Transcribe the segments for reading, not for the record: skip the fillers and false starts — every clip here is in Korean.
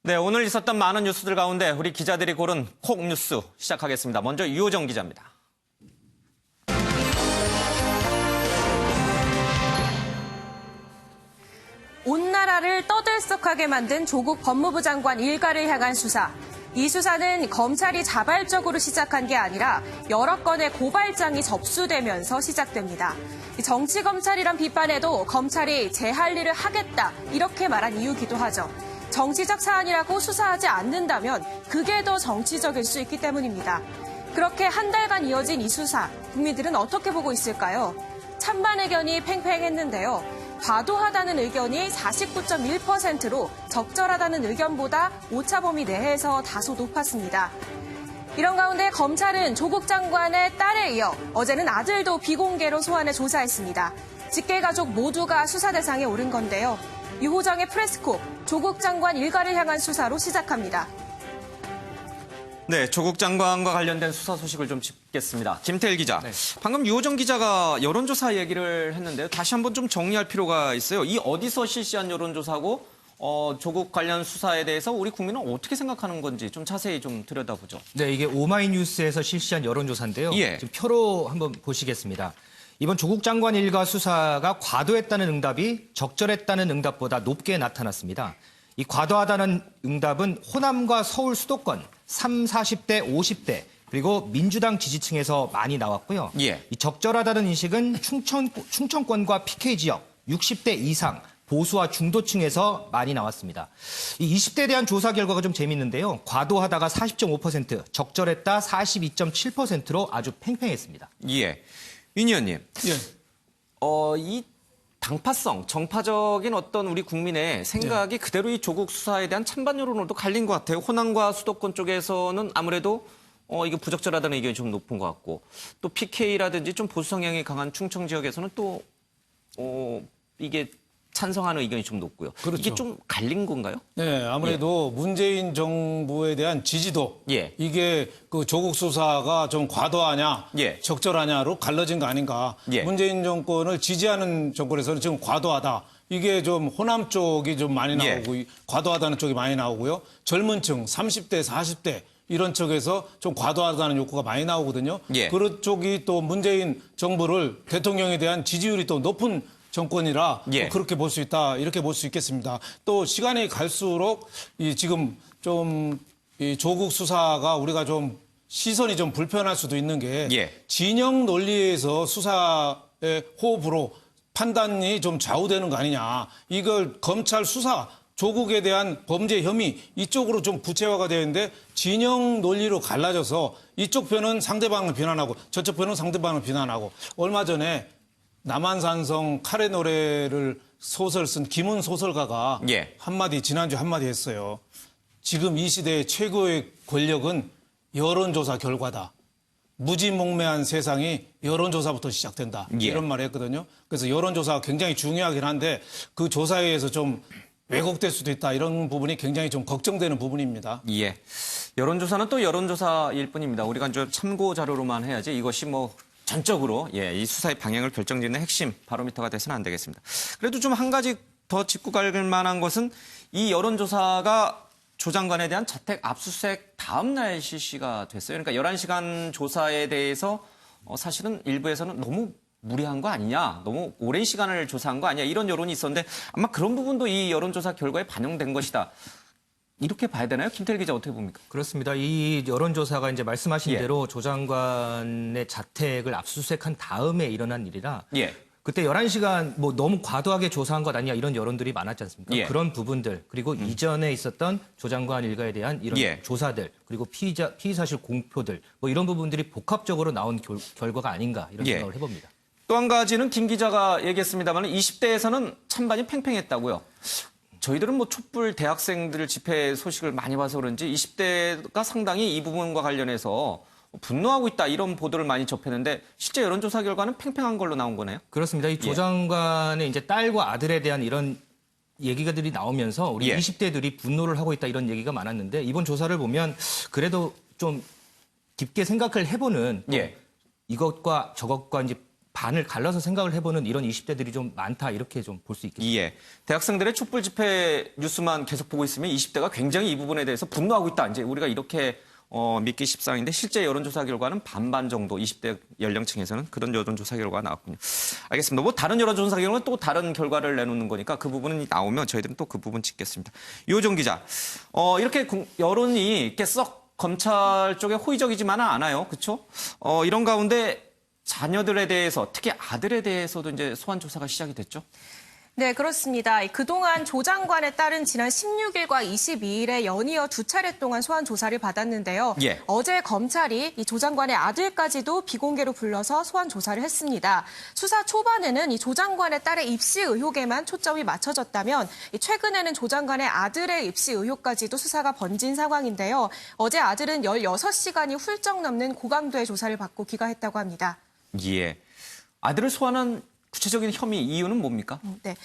네, 오늘 있었던 많은 뉴스들 가운데 우리 기자들이 고른 콕 뉴스 시작하겠습니다. 먼저 유호정 기자입니다. 온 나라를 떠들썩하게 만든 조국 법무부 장관 일가를 향한 수사. 이 수사는 검찰이 자발적으로 시작한 게 아니라 여러 건의 고발장이 접수되면서 시작됩니다. 정치검찰이란 비판에도 검찰이 제 할 일을 하겠다 이렇게 말한 이유기도 하죠. 정치적 사안이라고 수사하지 않는다면 그게 더 정치적일 수 있기 때문입니다. 그렇게 한 달간 이어진 이 수사, 국민들은 어떻게 보고 있을까요? 찬반 의견이 팽팽했는데요. 과도하다는 의견이 49.1%로 적절하다는 의견보다 오차범위 내에서 다소 높았습니다. 이런 가운데 검찰은 조국 장관의 딸에 이어 어제는 아들도 비공개로 소환해 조사했습니다. 직계가족 모두가 수사 대상에 오른 건데요. 유호정의 프레스코, 조국 장관 일가를 향한 수사로 시작합니다. 네, 조국 장관과 관련된 수사 소식을 좀 짚겠습니다. 김태일 기자, 네. 방금 유호정 기자가 여론조사 얘기를 했는데요. 다시 한번 좀 정리할 필요가 있어요. 이 어디서 실시한 여론조사고 조국 관련 수사에 대해서 우리 국민은 어떻게 생각하는 건지 좀 자세히 좀 들여다보죠. 네, 이게 오마이뉴스에서 실시한 여론조사인데요. 예. 지금 표로 한번 보시겠습니다. 이번 조국 장관 일가 수사가 과도했다는 응답이 적절했다는 응답보다 높게 나타났습니다. 이 과도하다는 응답은 호남과 서울 수도권 30, 40대, 50대 그리고 민주당 지지층에서 많이 나왔고요. 예. 이 적절하다는 인식은 충청권과 PK 지역 60대 이상 보수와 중도층에서 많이 나왔습니다. 이 20대에 대한 조사 결과가 좀 재밌는데요. 과도하다가 40.5%, 적절했다 42.7%로 아주 팽팽했습니다. 예, 윤 의원님. 예. 이 당파성, 정파적인 어떤 우리 국민의 생각이 그대로 이 조국 수사에 대한 찬반 여론으로도 갈린 것 같아요. 호남과 수도권 쪽에서는 아무래도 이게 부적절하다는 의견이 좀 높은 것 같고, 또 PK라든지 좀 보수 성향이 강한 충청 지역에서는 또 이게 찬성하는 의견이 좀 높고요. 그렇죠. 이게 좀 갈린 건가요? 네, 아무래도 문재인 정부에 대한 지지도 예. 이게 그 조국 수사가 좀 과도하냐, 예. 적절하냐로 갈라진 거 아닌가. 예. 문재인 정권을 지지하는 정권에서는 지금 과도하다. 이게 좀 호남 쪽이 좀 많이 나오고 과도하다는 쪽이 많이 나오고요. 젊은층 30대, 40대 이런 쪽에서 좀 과도하다는 욕구가 많이 나오거든요. 예. 그런 쪽이 또 문재인 정부를 대통령에 대한 지지율이 또 높은 정권이라 예. 그렇게 볼 수 있다 이렇게 볼 수 있겠습니다. 또 시간이 갈수록 이 지금 좀 이 조국 수사가 우리가 좀 시선이 좀 불편할 수도 있는 게 예. 진영 논리에서 수사의 호흡으로 판단이 좀 좌우되는 거 아니냐. 이걸 검찰 수사 조국에 대한 범죄 혐의 이쪽으로 좀 구체화가 되는데 진영 논리로 갈라져서 이쪽 편은 상대방을 비난하고 저쪽 편은 상대방을 비난하고 얼마 전에 남한산성 카레 노래를 소설 쓴 김은 소설가가 예. 지난주 한마디 했어요. 지금 이 시대의 최고의 권력은 여론조사 결과다. 무지몽매한 세상이 여론조사부터 시작된다. 예. 이런 말을 했거든요. 그래서 여론조사가 굉장히 중요하긴 한데 그 조사에 의해서 좀 왜곡될 수도 있다. 이런 부분이 굉장히 좀 걱정되는 부분입니다. 예. 여론조사는 또 여론조사일 뿐입니다. 우리가 이제 참고 자료로만 해야지 이것이 전적으로 이 수사의 방향을 결정짓는 핵심 바로미터가 돼서는 안 되겠습니다. 그래도 좀 한 가지 더 짚고 갈 만한 것은 이 여론조사가 조 장관에 대한 자택 압수수색 다음 날 실시가 됐어요. 그러니까 11시간 조사에 대해서 사실은 일부에서는 너무 무리한 거 아니냐, 너무 오랜 시간을 조사한 거 아니냐 이런 여론이 있었는데 아마 그런 부분도 이 여론조사 결과에 반영된 것이다. 이렇게 봐야 되나요? 김태일 기자 어떻게 봅니까? 그렇습니다. 이 여론조사가 이제 말씀하신 예. 대로 조 장관의 자택을 압수수색한 다음에 일어난 일이라 예. 그때 11시간 너무 과도하게 조사한 것 아니냐 이런 여론들이 많았지 않습니까? 예. 그런 부분들 그리고 이전에 있었던 조 장관 일가에 대한 이런 예. 조사들 그리고 피의 사실 공표들 이런 부분들이 복합적으로 나온 결과가 아닌가 이런 예. 생각을 해봅니다. 또 한 가지는 김 기자가 얘기했습니다만 20대에서는 찬반이 팽팽했다고요. 저희들은 촛불 대학생들 집회 소식을 많이 봐서 그런지 20대가 상당히 이 부분과 관련해서 분노하고 있다 이런 보도를 많이 접했는데 실제 여론조사 결과는 팽팽한 걸로 나온 거네요. 그렇습니다. 이 조 장관의 이제 딸과 아들에 대한 이런 얘기가들이 나오면서 우리 예. 20대들이 분노를 하고 있다 이런 얘기가 많았는데 이번 조사를 보면 그래도 좀 깊게 생각을 해보는 예. 이것과 저것과 이제 반을 갈라서 생각을 해보는 이런 20대들이 좀 많다 이렇게 좀 볼 수 있겠습니다. 예. 대학생들의 촛불 집회 뉴스만 계속 보고 있으면 20대가 굉장히 이 부분에 대해서 분노하고 있다. 이제 우리가 이렇게 믿기 십상인데 실제 여론조사 결과는 반반 정도 20대 연령층에서는 그런 여론조사 결과가 나왔군요. 알겠습니다. 뭐 다른 여론조사 결과는 또 다른 결과를 내놓는 거니까 그 부분이 나오면 저희들은 또 그 부분 짚겠습니다. 유호정 기자, 이렇게 여론이 이렇게 썩 검찰 쪽에 호의적이지만은 않아요. 그렇죠? 이런 가운데 자녀들에 대해서 특히 아들에 대해서도 이제 소환 조사가 시작이 됐죠. 네, 그렇습니다. 그동안 조 장관에 따른 지난 16일과 22일에 연이어 2차례 동안 소환 조사를 받았는데요. 예. 어제 검찰이 이 조 장관의 아들까지도 비공개로 불러서 소환 조사를 했습니다. 수사 초반에는 이 조 장관의 딸의 입시 의혹에만 초점이 맞춰졌다면 최근에는 조 장관의 아들의 입시 의혹까지도 수사가 번진 상황인데요. 어제 아들은 16시간이 훌쩍 넘는 고강도의 조사를 받고 귀가했다고 합니다. 예. 아들을 소환한 구체적인 혐의 이유는 뭡니까? 네.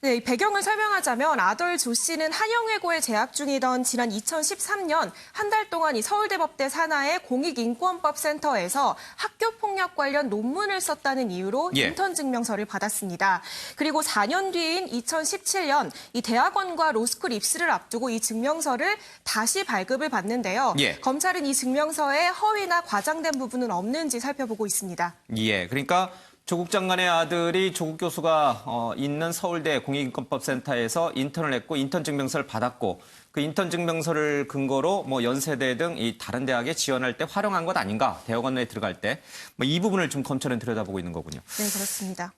네, 배경을 설명하자면 아들 조 씨는 한영외고에 재학 중이던 지난 2013년 한 달 동안 이 서울대법대 산하의 공익인권법센터에서 학교폭력 관련 논문을 썼다는 이유로 예. 인턴 증명서를 받았습니다. 그리고 4년 뒤인 2017년 이 대학원과 로스쿨 입시를 앞두고 이 증명서를 다시 발급을 받는데요. 예. 검찰은 이 증명서에 허위나 과장된 부분은 없는지 살펴보고 있습니다. 예. 그러니까 조국 장관의 아들이 조국 교수가 있는 서울대 공익인권법센터에서 인턴을 했고 인턴 증명서를 받았고 그 인턴 증명서를 근거로 뭐 연세대 등 이 다른 대학에 지원할 때 활용한 것 아닌가, 대학원에 들어갈 때 뭐 이 부분을 좀 검찰은 들여다보고 있는 거군요. 네, 그렇습니다.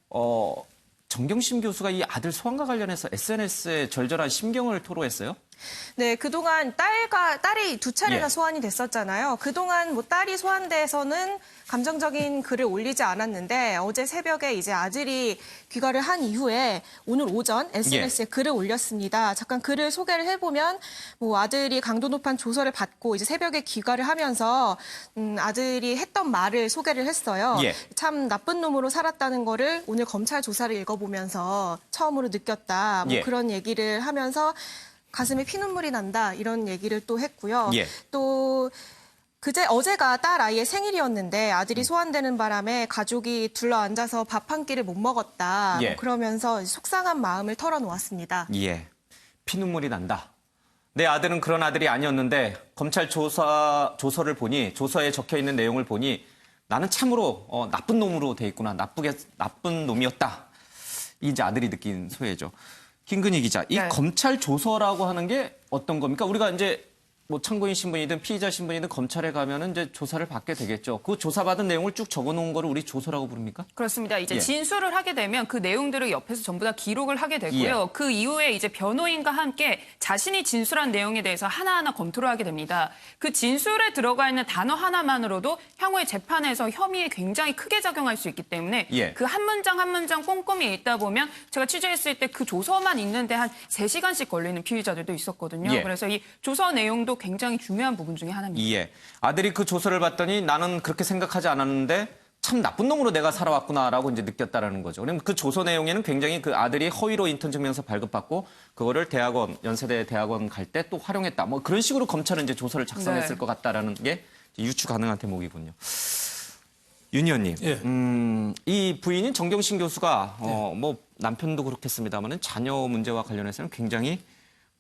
정경심 교수가 이 아들 소환과 관련해서 SNS에 절절한 심경을 토로했어요. 네, 그동안 딸이 2차례나 예. 소환이 됐었잖아요. 그동안 뭐 딸이 소환돼서는 감정적인 글을 올리지 않았는데 어제 새벽에 이제 아들이 귀가를 한 이후에 오늘 오전 SNS에 글을 올렸습니다. 잠깐 글을 소개를 해보면 뭐 아들이 강도 높은 조서를 받고 이제 새벽에 귀가를 하면서 아들이 했던 말을 소개를 했어요. 예. 참 나쁜 놈으로 살았다는 거를 오늘 검찰 조사를 읽어보면서 처음으로 느꼈다. 뭐 예. 그런 얘기를 하면서 가슴에 피눈물이 난다 이런 얘기를 또 했고요. 예. 또 어제가 딸 아이의 생일이었는데 아들이 소환되는 바람에 가족이 둘러앉아서 밥 한 끼를 못 먹었다. 예. 뭐 그러면서 속상한 마음을 털어놓았습니다. 예. 피눈물이 난다. 내 아들은 그런 아들이 아니었는데 검찰 조서를 보니 조서에 적혀 있는 내용을 보니 나는 참으로 나쁜 놈으로 돼 있구나. 나쁜 놈이었다. 이제 아들이 느낀 소외죠. 김근희 기자, 이 네. 검찰 조서라고 하는 게 어떤 겁니까? 우리가 이제 뭐 참고인 신분이든 피의자 신분이든 검찰에 가면은 이제 조사를 받게 되겠죠. 그 조사받은 내용을 쭉 적어놓은 거를 우리 조서라고 부릅니까? 그렇습니다. 이제 예. 진술을 하게 되면 그 내용들을 옆에서 전부 다 기록을 하게 되고요. 예. 그 이후에 이제 변호인과 함께 자신이 진술한 내용에 대해서 하나하나 검토를 하게 됩니다. 그 진술에 들어가 있는 단어 하나만으로도 향후에 재판에서 혐의에 굉장히 크게 작용할 수 있기 때문에 예. 그 한 문장 한 문장 꼼꼼히 읽다 보면 제가 취재했을 때 그 조서만 읽는데 한 3시간씩 걸리는 피의자들도 있었거든요. 예. 그래서 이 조서 내용도 굉장히 중요한 부분 중에 하나입니다. 예. 아들이 그 조서를 봤더니 나는 그렇게 생각하지 않았는데 참 나쁜 놈으로 내가 살아왔구나라고 이제 느꼈다라는 거죠. 그러면 그 조서 내용에는 굉장히 그 아들이 허위로 인턴 증명서 발급받고 그거를 대학원, 연세대 대학원 갈 때 또 활용했다. 뭐 그런 식으로 검찰은 이제 조서를 작성했을 네. 것 같다라는 게 유추 가능한 대목이군요. 윤 의원님, 예. 이 부인인 정경심 교수가 뭐 남편도 그렇겠습니다만은 자녀 문제와 관련해서는 굉장히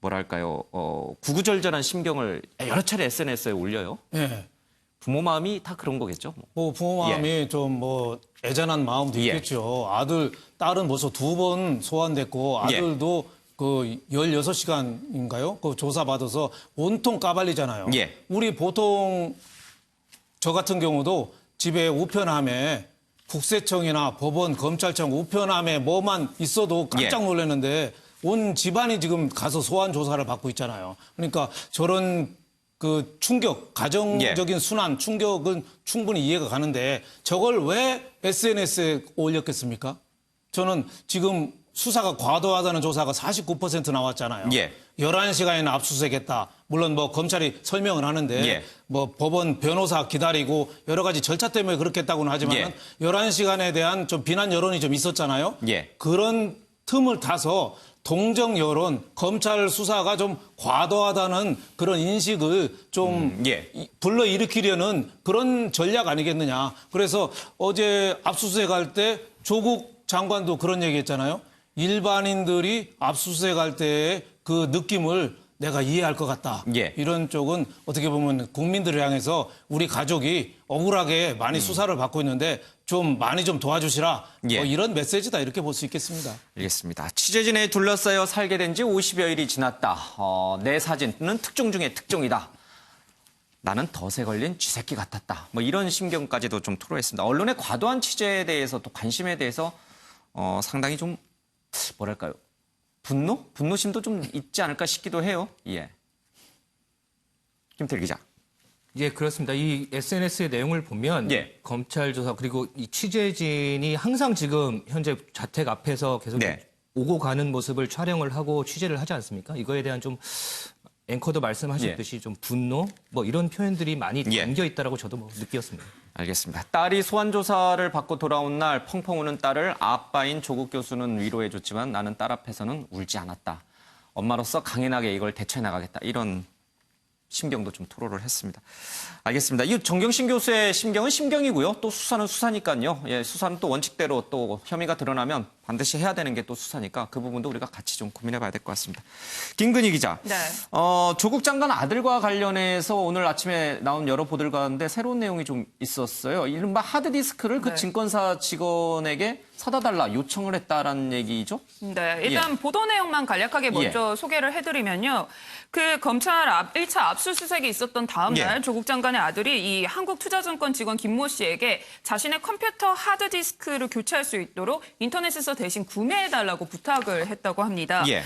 뭐랄까요, 구구절절한 심경을 여러 차례 SNS에 올려요. 예. 부모 마음이 다 그런 거겠죠. 뭐 부모 마음이 좀 뭐 애잔한 마음도 예. 있겠죠. 딸은 벌써 2번 소환됐고 예. 아들도 그 16시간인가요? 그 조사받아서 온통 까발리잖아요. 예. 우리 보통 저 같은 경우도 집에 우편함에 국세청이나 법원, 검찰청 우편함에 뭐만 있어도 깜짝 놀랐는데 온 집안이 지금 가서 소환 조사를 받고 있잖아요. 그러니까 저런 그 충격, 가정적인 순환, 충격은 충분히 이해가 가는데 저걸 왜 SNS에 올렸겠습니까? 저는 지금 수사가 과도하다는 조사가 49% 나왔잖아요. 예. 11시간이나 압수수색했다. 물론 뭐 검찰이 설명을 하는데 예. 뭐 법원 변호사 기다리고 여러 가지 절차 때문에 그렇게 했다고는 하지만 예. 11시간에 대한 좀 비난 여론이 좀 있었잖아요. 예. 그런 틈을 타서 동정 여론, 검찰 수사가 좀 과도하다는 그런 인식을 좀 예. 불러일으키려는 그런 전략 아니겠느냐. 그래서 어제 압수수색할 때 조국 장관도 그런 얘기했잖아요. 일반인들이 압수수색할 때의 그 느낌을 내가 이해할 것 같다. 예. 이런 쪽은 어떻게 보면 국민들을 향해서 우리 가족이 억울하게 많이 수사를 받고 있는데 좀 많이 좀 도와주시라. 예. 이런 메시지다 이렇게 볼 수 있겠습니다. 알겠습니다. 취재진에 둘러싸여 살게 된 지 50여일이 지났다. 내 사진은 특종 중에 특종이다. 나는 덫에 걸린 쥐새끼 같았다. 뭐 이런 심경까지도 좀 토로했습니다. 언론의 과도한 취재에 대해서 또 관심에 대해서 상당히 좀 뭐랄까요? 분노심도 좀 있지 않을까 싶기도 해요. 예. 김태일 기자. 예, 그렇습니다. 이 SNS의 내용을 보면 예. 검찰 조사 그리고 이 취재진이 항상 지금 현재 자택 앞에서 계속 네. 오고 가는 모습을 촬영을 하고 취재를 하지 않습니까? 이거에 대한 좀 앵커도 말씀하셨듯이 좀 분노 뭐 이런 표현들이 많이 예. 담겨 있다라고 저도 뭐 느꼈습니다. 알겠습니다. 딸이 소환 조사를 받고 돌아온 날 펑펑 우는 딸을 아빠인 조국 교수는 위로해줬지만 나는 딸 앞에서는 울지 않았다. 엄마로서 강인하게 이걸 대처해 나가겠다. 이런 심경도 좀 토로를 했습니다. 알겠습니다. 이 정경심 교수의 심경은 심경이고요. 또 수사는 수사니까요. 예, 수사는 또 원칙대로 또 혐의가 드러나면 반드시 해야 되는 게 또 수사니까 그 부분도 우리가 같이 좀 고민해 봐야 될 것 같습니다. 김근희 기자. 네. 조국 장관 아들과 관련해서 오늘 아침에 나온 여러 보도들 가운데 새로운 내용이 좀 있었어요. 이른바 하드디스크를 그 네. 증권사 직원에게 사다 달라 요청을 했다라는 얘기죠? 네, 일단 보도 내용만 간략하게 먼저 소개를 해드리면요. 그 검찰 1차 압수수색이 있었던 다음 날 예. 조국 장관의 아들이 이 한국투자증권 직원 김모 씨에게 자신의 컴퓨터 하드디스크를 교체할 수 있도록 인터넷에서 대신 구매해달라고 부탁을 했다고 합니다. 예.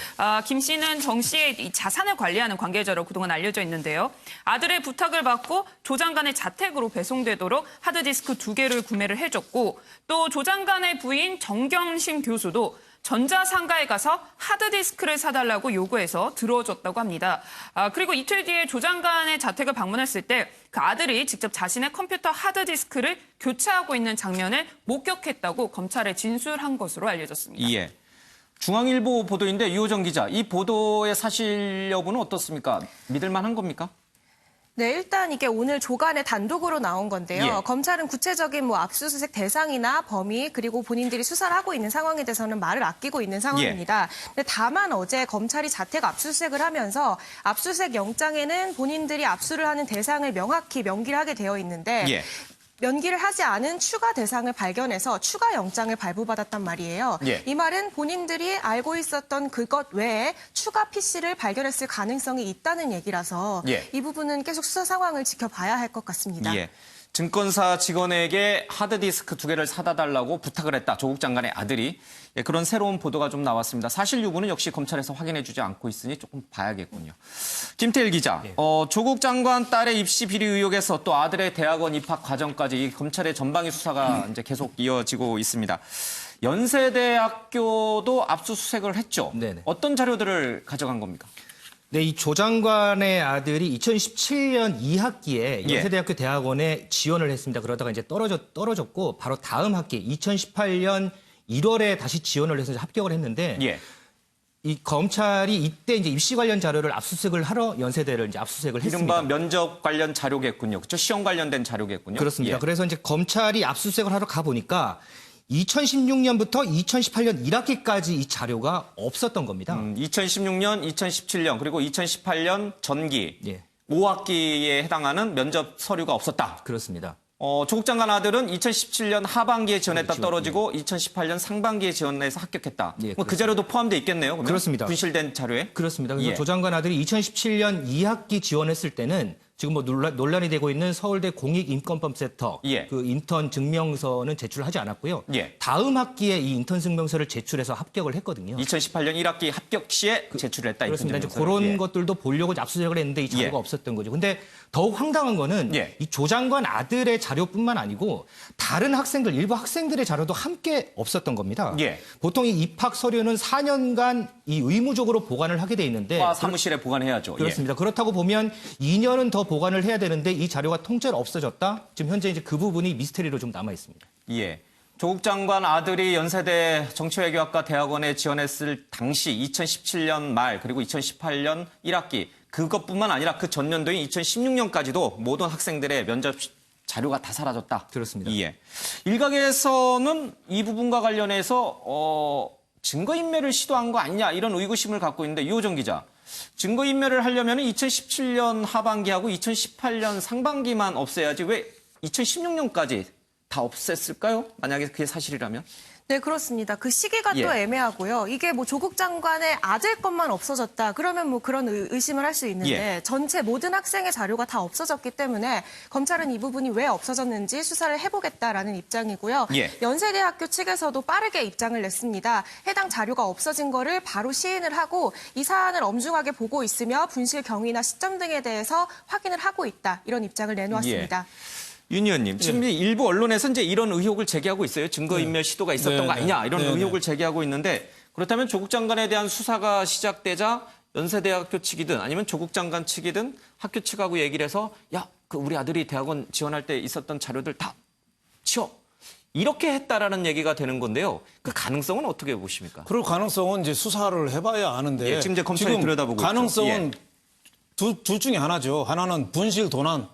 김 씨는 정 씨의 이 자산을 관리하는 관계자로 그동안 알려져 있는데요. 아들의 부탁을 받고 조 장관의 자택으로 배송되도록 하드디스크 2개를 구매를 해줬고 또 조 장관의 부인 정경심 교수도 전자상가에 가서 하드디스크를 사달라고 요구해서 들어줬다고 합니다. 그리고 이틀 뒤에 조 장관의 자택을 방문했을 때 그 아들이 직접 자신의 컴퓨터 하드디스크를 교체하고 있는 장면을 목격했다고 검찰에 진술한 것으로 알려졌습니다. 예. 중앙일보 보도인데 유호정 기자, 이 보도의 사실 여부는 어떻습니까? 믿을 만한 겁니까? 네, 일단 이게 오늘 조간에 단독으로 나온 건데요. 예. 검찰은 구체적인 뭐 압수수색 대상이나 범위 그리고 본인들이 수사를 하고 있는 상황에 대해서는 말을 아끼고 있는 상황입니다. 근데 다만 어제 검찰이 자택 압수수색을 하면서 압수수색 영장에는 본인들이 압수를 하는 대상을 명확히 명기를 하게 되어 있는데 예. 면기를 하지 않은 추가 대상을 발견해서 추가 영장을 발부받았단 말이에요. 예. 이 말은 본인들이 알고 있었던 그것 외에 추가 PC를 발견했을 가능성이 있다는 얘기라서 예. 이 부분은 계속 수사 상황을 지켜봐야 할 것 같습니다. 예. 증권사 직원에게 하드디스크 2개를 사다 달라고 부탁을 했다. 조국 장관의 아들이. 예, 그런 새로운 보도가 좀 나왔습니다. 사실 여부는 역시 검찰에서 확인해주지 않고 있으니 조금 봐야겠군요. 김태일 기자, 조국 장관 딸의 입시 비리 의혹에서 또 아들의 대학원 입학 과정까지 이 검찰의 전방위 수사가 이제 계속 이어지고 있습니다. 연세대학교도 압수수색을 했죠. 네네. 어떤 자료들을 가져간 겁니까? 네, 이 조 장관의 아들이 2017년 2학기에 예. 연세대학교 대학원에 지원을 했습니다. 그러다가 이제 떨어졌고 바로 다음 학기 2018년 1월에 다시 지원을 해서 합격을 했는데 예. 이 검찰이 이때 이제 입시 관련 자료를 압수수색을 하러 연세대를 이제 압수수색을 했습니다. 이른바 면접 관련 자료겠군요. 그렇죠? 시험 관련된 자료겠군요. 그렇습니다. 예. 그래서 이제 검찰이 압수수색을 하러 가 보니까 2016년부터 2018년 1학기까지 이 자료가 없었던 겁니다. 2016년, 2017년 그리고 2018년 전기 예, 5학기에 해당하는 면접 서류가 없었다. 그렇습니다. 조국 장관 아들은 2017년 하반기에 지원했다 그렇죠. 떨어지고 2018년 상반기에 지원해서 합격했다. 예, 그 자료도 포함되어 있겠네요. 그러면? 그렇습니다. 분실된 자료에. 그렇습니다. 그래서 예. 조 장관 아들이 2017년 2학기 지원했을 때는 지금 뭐 논란이 되고 있는 서울대 공익인권법센터 예. 그 인턴 증명서는 제출하지 않았고요. 예. 다음 학기에 이 인턴 증명서를 제출해서 합격을 했거든요. 2018년 1학기 합격 시에 제출을 했다. 그렇습니다. 이제 인턴 그런 증명서를. 예. 것들도 보려고 압수수색을 했는데 이 자료가 예. 없었던 거죠. 근데 더욱 황당한 거는 예. 이 조 장관 아들의 자료뿐만 아니고 다른 학생들, 일부 학생들의 자료도 함께 없었던 겁니다. 예. 보통 이 입학 서류는 4년간 이 의무적으로 보관을 하게 돼 있는데 과 사무실에 보관해야죠. 그렇습니다. 그렇다고 보면 2년은 더 보관을 해야 되는데 이 자료가 통째로 없어졌다. 지금 현재 이제 그 부분이 미스테리로 좀 남아 있습니다. 예. 조국 장관 아들이 연세대 정치외교학과 대학원에 지원했을 당시 2017년 말 그리고 2018년 1학기 그것뿐만 아니라 그 전년도인 2016년까지도 모든 학생들의 면접 자료가 다 사라졌다. 그렇습니다. 예. 일각에서는 이 부분과 관련해서 증거인멸을 시도한 거 아니냐 이런 의구심을 갖고 있는데 유호정 기자. 증거인멸을 하려면 2017년 하반기하고 2018년 상반기만 없애야지 왜 2016년까지 다 없앴을까요? 만약에 그게 사실이라면? 네, 그렇습니다. 그 시기가 예. 또 애매하고요. 이게 뭐 조국 장관의 아들 것만 없어졌다. 그러면 뭐 그런 의심을 할 수 있는데 예. 전체 모든 학생의 자료가 다 없어졌기 때문에 검찰은 이 부분이 왜 없어졌는지 수사를 해보겠다라는 입장이고요. 예. 연세대학교 측에서도 빠르게 입장을 냈습니다. 해당 자료가 없어진 거를 바로 시인을 하고 이 사안을 엄중하게 보고 있으며 분실 경위나 시점 등에 대해서 확인을 하고 있다. 이런 입장을 내놓았습니다. 윤 의원님, 지금 일부 언론에서 이제 이런 의혹을 제기하고 있어요. 증거인멸 시도가 있었던 거 아니냐 이런 의혹을 제기하고 있는데 그렇다면 조국 장관에 대한 수사가 시작되자 연세대학교 측이든 아니면 조국 장관 측이든 학교 측하고 얘기를 해서 야, 그 우리 아들이 대학원 지원할 때 있었던 자료들 다 치워. 이렇게 했다라는 얘기가 되는 건데요. 그 가능성은 어떻게 보십니까? 그럴 가능성은 이제 수사를 해봐야 아는데 예, 지금 이제 검찰이 들여다보고 가능성은 있죠. 둘 중에 하나죠. 하나는 분실 도난.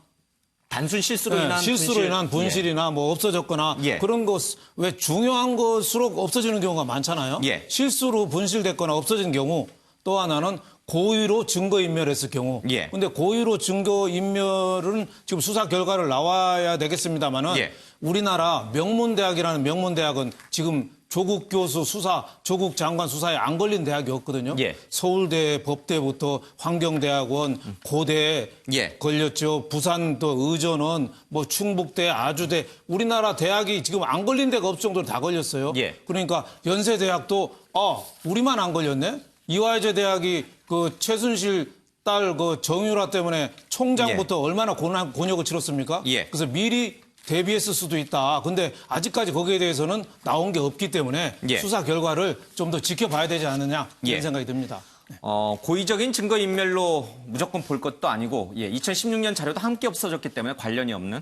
단순 실수로 인한 실수로 분실. 인한 분실이나 뭐 없어졌거나 예. 그런 것 왜 중요한 것으로 없어지는 경우가 많잖아요. 예. 실수로 분실됐거나 없어진 경우 또 하나는 고의로 증거인멸했을 경우. 예. 근데 고의로 증거인멸은 지금 수사 결과를 나와야 되겠습니다만은 예. 우리나라 명문대학이라는 명문대학은 지금 조국 교수 수사, 조국 장관 수사에 안 걸린 대학이 없거든요. 예. 서울대, 법대부터 환경대학원, 고대 예. 걸렸죠. 부산 또 의전원, 뭐 충북대, 아주대, 우리나라 대학이 지금 안 걸린 데가 없을 정도로 다 걸렸어요. 예. 그러니까 연세대학도 우리만 안 걸렸네. 이화여대 대학이 그 최순실 딸 그 정유라 때문에 총장부터 얼마나 곤욕을 치렀습니까? 예. 그래서 미리 대비했을 수도 있다. 근데 아직까지 거기에 대해서는 나온 게 없기 때문에 예. 수사 결과를 좀 더 지켜봐야 되지 않느냐 이런 예. 생각이 듭니다. 고의적인 증거인멸로 무조건 볼 것도 아니고 2016년 자료도 함께 없어졌기 때문에 관련이 없는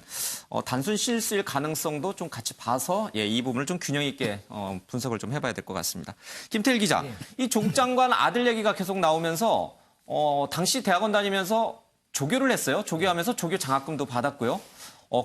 단순 실수일 가능성도 좀 같이 봐서 이 부분을 좀 균형 있게 분석을 좀 해봐야 될 것 같습니다. 김태일 기자, 이 조국 장관 아들 얘기가 계속 나오면서 당시 대학원 다니면서 조교를 했어요. 조교하면서 조교 장학금도 받았고요.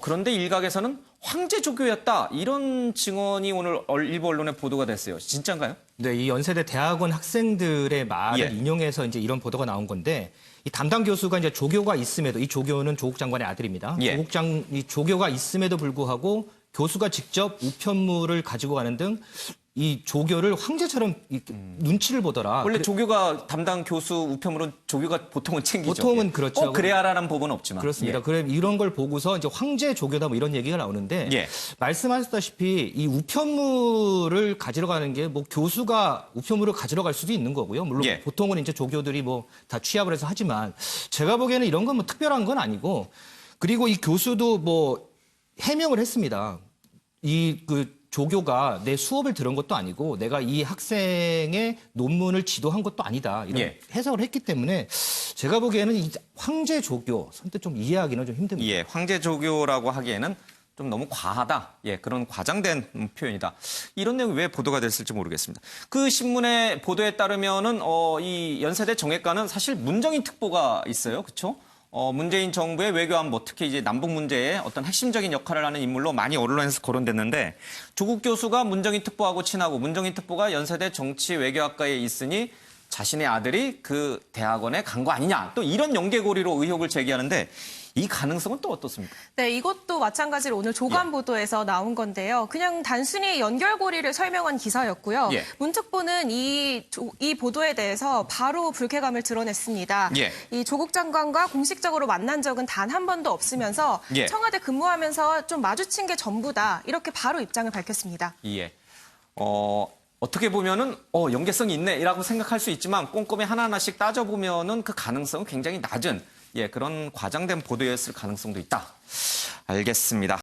그런데 일각에서는 황제 조교였다 이런 증언이 오늘 일부 언론에 보도가 됐어요. 진짜인가요? 네, 이 연세대 대학원 학생들의 말을 예. 인용해서 이제 이런 보도가 나온 건데 이 담당 교수가 이제 조교가 있음에도 이 조교는 조국 장관의 아들입니다. 예. 이 조교가 있음에도 불구하고 교수가 직접 우편물을 가지고 가는 등 이 조교를 황제처럼 눈치를 보더라. 원래 조교가 담당 교수 우편물은 조교가 보통은 챙기죠. 보통은 그렇죠. 꼭 그래야 하라는 법은 없지만. 그렇습니다. 그래 이런 걸 보고서 이제 황제 조교다 뭐 이런 얘기가 나오는데 예. 말씀하셨다시피 이 우편물을 가지러 가는 게 뭐 교수가 우편물을 가지러 갈 수도 있는 거고요. 물론 예. 보통은 이제 조교들이 뭐 다 취합을 해서 하지만 제가 보기에는 이런 건 뭐 특별한 건 아니고 그리고 이 교수도 뭐 해명을 했습니다. 조교가 내 수업을 들은 것도 아니고 내가 이 학생의 논문을 지도한 것도 아니다. 이런 예. 해석을 했기 때문에 제가 보기에는 이 황제 조교 선뜻 좀 이해하기는 좀 힘듭니다. 예, 황제 조교라고 하기에는 좀 너무 과하다. 그런 과장된 표현이다. 이런 내용이 왜 보도가 됐을지 모르겠습니다. 그 신문의 보도에 따르면은 이 연세대 정외과는 사실 문정인 특보가 있어요. 그렇죠? 문재인 정부의 외교안보, 특히 이제 남북 문제에 어떤 핵심적인 역할을 하는 인물로 많이 언론에서 거론됐는데 조국 교수가 문정인 특보하고 친하고 문정인 특보가 연세대 정치 외교학과에 있으니 자신의 아들이 그 대학원에 간 거 아니냐. 또 이런 연계고리로 의혹을 제기하는데 이 가능성은 또 어떻습니까? 네, 이것도 마찬가지로 오늘 조간 보도에서 나온 건데요. 그냥 단순히 연결고리를 설명한 기사였고요. 예. 문특보는 이 보도에 대해서 바로 불쾌감을 드러냈습니다. 예. 이 조국 장관과 공식적으로 만난 적은 단 한 번도 없으면서 예. 청와대 근무하면서 좀 마주친 게 전부다. 이렇게 바로 입장을 밝혔습니다. 예. 어떻게 보면은 연계성이 있네라고 생각할 수 있지만 꼼꼼히 하나하나씩 따져보면은 그 가능성은 굉장히 낮은 그런 과장된 보도였을 가능성도 있다. 알겠습니다.